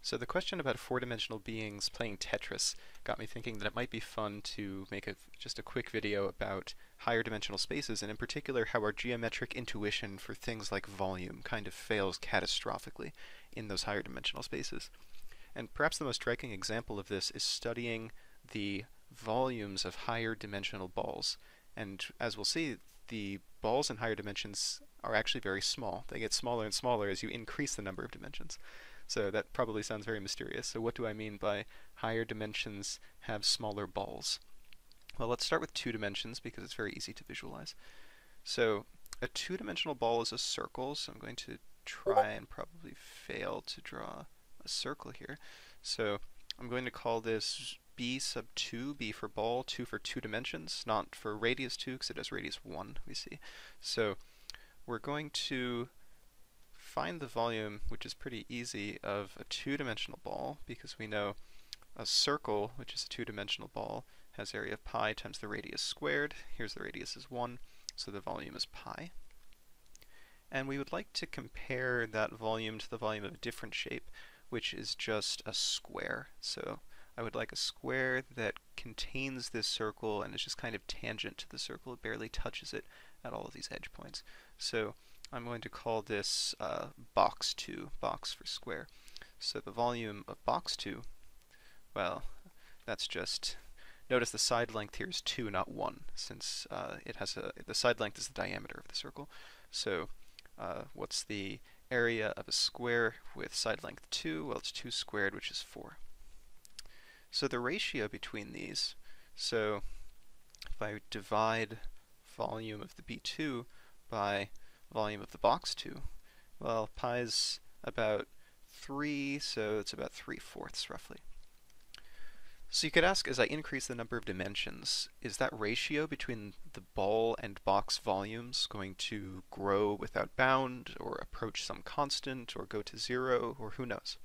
So the question about four-dimensional beings playing Tetris got me thinking that it might be fun to make just a quick video about higher dimensional spaces, and in particular how our geometric intuition for things like volume kind of fails catastrophically in those higher dimensional spaces. And perhaps the most striking example of this is studying the volumes of higher dimensional balls. And as we'll see, the balls in higher dimensions are actually very small. They get smaller and smaller as you increase the number of dimensions. So that probably sounds very mysterious. So what do I mean by higher dimensions have smaller balls? Well, let's start with two dimensions because it's very easy to visualize. So a two-dimensional ball is a circle, so I'm going to try and probably fail to draw a circle here. So I'm going to call this b sub 2, b for ball, 2 for 2 dimensions, not for radius 2 because it has radius 1, we see. So we're going to find the volume, which is pretty easy, of a two-dimensional ball, because we know a circle, which is a two-dimensional ball, has area of pi times the radius squared. Here's the radius is 1, so the volume is pi. And we would like to compare that volume to the volume of a different shape, which is just a square. So I would like a square that contains this circle and is just kind of tangent to the circle. It barely touches it at all of these edge points. So I'm going to call this box 2, box for square. So the volume of box 2, well, that's just, notice the side length here is 2, not 1, since the side length is the diameter of the circle. So what's the area of a square with side length 2? Well, it's 2 squared, which is 4. So the ratio between these, so if I divide volume of the B2 by volume of the box 2, well, pi's about 3, so it's about 3/4 roughly. So you could ask, as I increase the number of dimensions, is that ratio between the ball and box volumes going to grow without bound, or approach some constant, or go to 0, or who knows?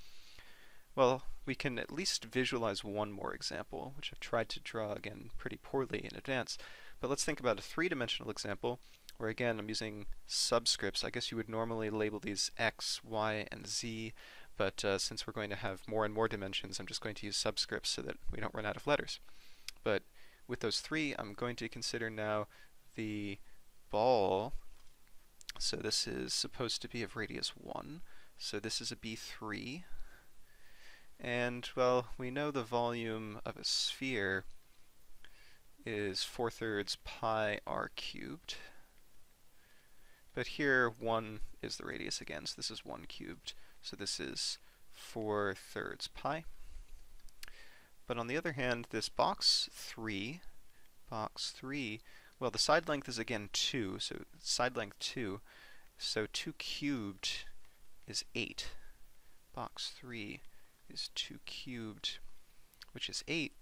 Well, we can at least visualize one more example, which I've tried to draw again pretty poorly in advance. But let's think about a three-dimensional example where, again, I'm using subscripts. I guess you would normally label these x, y, and z, but since we're going to have more and more dimensions, I'm just going to use subscripts so that we don't run out of letters. But with those three, I'm going to consider now the ball. So this is supposed to be of radius 1. So this is a B3. And, well, we know the volume of a sphere is 4/3 pi r cubed. But here 1 is the radius again, so this is 1 cubed. So this is 4/3 pi. But on the other hand, this box 3, well, the side length is again 2, so side length 2, so 2 cubed is 8. Box 3 is 2 cubed, which is 8.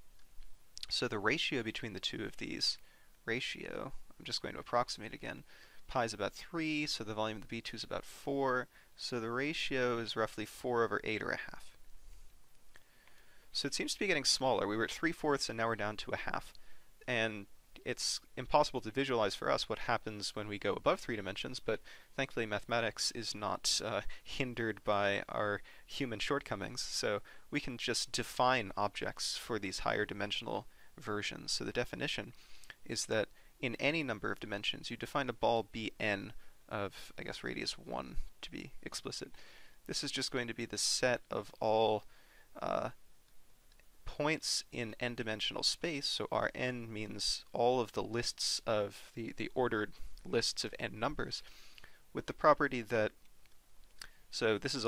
So the ratio between the two of these, I'm just going to approximate again, pi is about 3, so the volume of the B2 is about 4, so the ratio is roughly 4/8 or a half. So it seems to be getting smaller. We were at 3/4 and now we're down to a half. And it's impossible to visualize for us what happens when we go above 3 dimensions, but thankfully mathematics is not hindered by our human shortcomings, so we can just define objects for these higher dimensional versions. So the definition is that in any number of dimensions, you define a ball Bn of, I guess, radius 1 to be explicit. This is just going to be the set of all points in n-dimensional space, so Rn means all of the lists of the ordered lists of n numbers, with the property that, so this is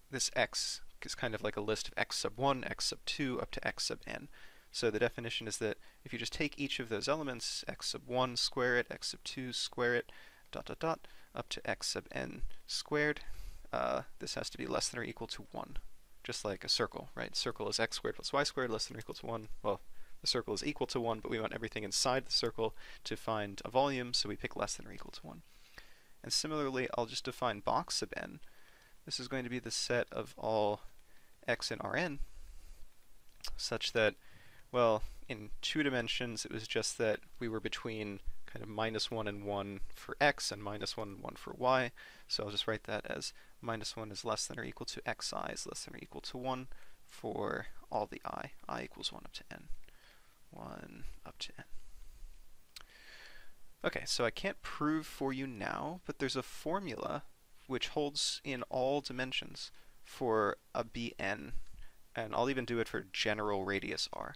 this x is kind of like a list of x sub 1, x sub 2, up to x sub n. So the definition is that if you just take each of those elements, x sub 1 square it, x sub 2 square it, dot dot dot, up to x sub n squared, this has to be less than or equal to 1. Just like a circle, right? Circle is x squared plus y squared, less than or equal to 1. Well, the circle is equal to 1, but we want everything inside the circle to find a volume, so we pick less than or equal to 1. And similarly, I'll just define box sub n. This is going to be the set of all x in Rn, such that, well, in 2 dimensions, it was just that we were between kind of -1 and 1 for x and -1 and 1 for y. So I'll just write that as minus 1 is less than or equal to xi is less than or equal to 1 for all the I equals 1 up to n. 1 up to n. Okay, so I can't prove for you now, but there's a formula which holds in all dimensions for a Bn, and I'll even do it for general radius r.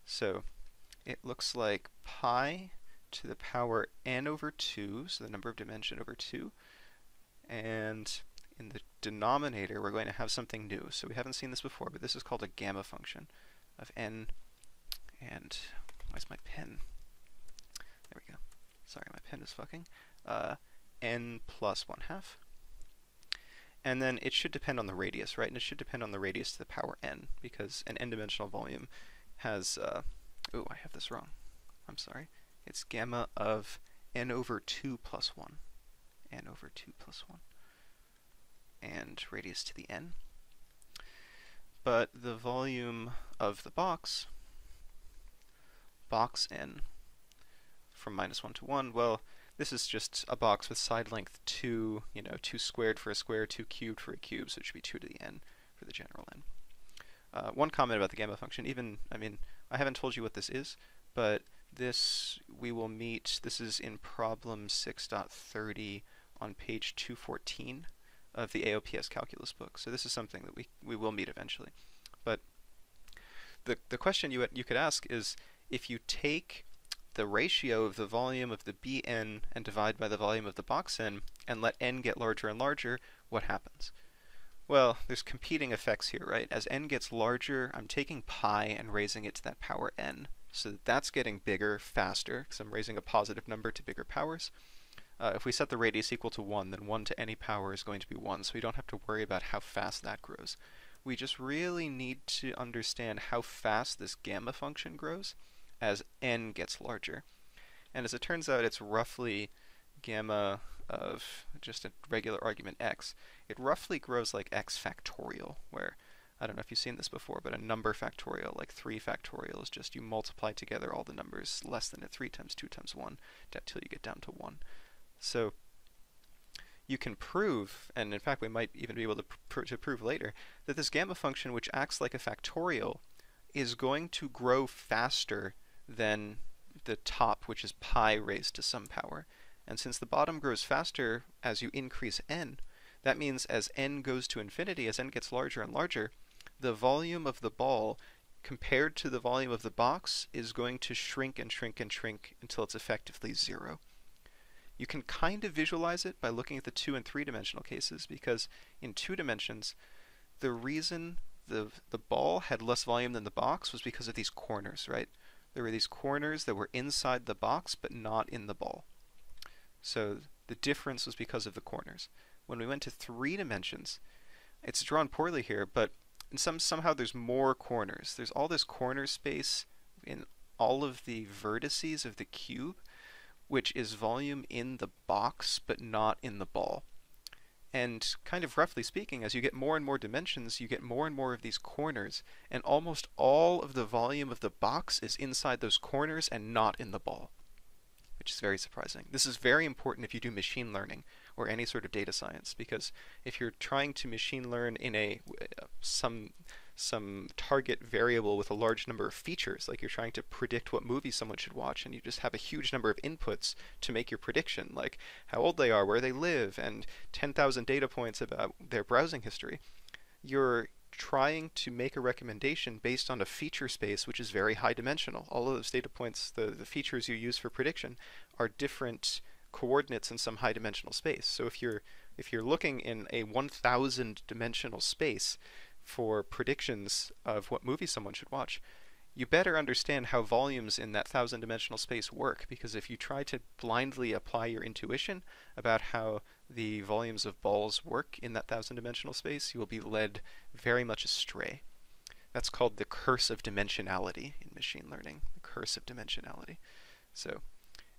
So it looks like pi to the power n over 2, so the number of dimension over 2, and in the denominator we're going to have something new. So we haven't seen this before, but this is called a gamma function of n, and where's my pen? There we go. Sorry, my pen is fucking. N plus 1/2. And then it should depend on the radius, right? And it should depend on the radius to the power n, because an n-dimensional volume has, oh, I have this wrong. I'm sorry. It's gamma of n over 2 plus 1. N over 2 plus 1. And radius to the n. But the volume of the box n, from minus 1 to 1, well, this is just a box with side length 2, 2 squared for a square, 2 cubed for a cube, so it should be 2 to the n for the general n. One comment about the gamma function, I haven't told you what this is, but this we will meet, this is in problem 6.30 on page 214 of the AOPS calculus book, so this is something that we will meet eventually. But the question you could ask is, if you take the ratio of the volume of the Bn and divide by the volume of the box n and let n get larger and larger, what happens? Well, there's competing effects here, right? As n gets larger, I'm taking pi and raising it to that power n. So that's getting bigger faster, because I'm raising a positive number to bigger powers. If we set the radius equal to 1, then 1 to any power is going to be 1, so we don't have to worry about how fast that grows. We just really need to understand how fast this gamma function grows as n gets larger. And as it turns out, it's roughly gamma of just a regular argument x. It roughly grows like x factorial, where, I don't know if you've seen this before, but a number factorial, like 3 factorial, is just you multiply together all the numbers less than 3 times 2 times 1 until you get down to 1. So you can prove, and in fact we might even be able to prove later, that this gamma function, which acts like a factorial, is going to grow faster than the top, which is pi raised to some power. And since the bottom grows faster as you increase n, that means as n goes to infinity, as n gets larger and larger, the volume of the ball compared to the volume of the box is going to shrink and shrink and shrink until it's effectively 0. You can kind of visualize it by looking at the 2- and 3-dimensional cases, because in 2 dimensions, the reason the ball had less volume than the box was because of these corners, right? There were these corners that were inside the box but not in the ball. So the difference was because of the corners. When we went to 3 dimensions, it's drawn poorly here, but somehow there's more corners. There's all this corner space in all of the vertices of the cube, which is volume in the box but not in the ball. And kind of roughly speaking, as you get more and more dimensions, you get more and more of these corners, and almost all of the volume of the box is inside those corners and not in the ball, which is very surprising. This is very important if you do machine learning or any sort of data science, because if you're trying to machine learn in some target variable with a large number of features, like you're trying to predict what movie someone should watch, and you just have a huge number of inputs to make your prediction, like how old they are, where they live, and 10,000 data points about their browsing history, you're trying to make a recommendation based on a feature space which is very high dimensional. All of those data points, the features you use for prediction, are different coordinates in some high dimensional space. So if you're looking in a 1,000 dimensional space for predictions of what movie someone should watch, you better understand how volumes in that 1,000-dimensional space work, because if you try to blindly apply your intuition about how the volumes of balls work in that 1,000-dimensional space, you will be led very much astray. That's called the curse of dimensionality in machine learning, the curse of dimensionality. So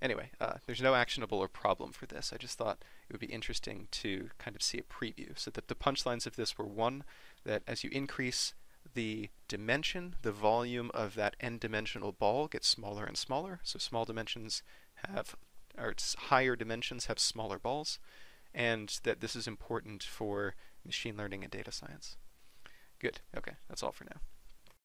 anyway, there's no actionable or problem for this. I just thought it would be interesting to kind of see a preview. So that the punchlines of this were, one, that as you increase the dimension, the volume of that n-dimensional ball gets smaller and smaller. So small dimensions have, or higher dimensions have smaller balls. And that this is important for machine learning and data science. Good. Okay, that's all for now.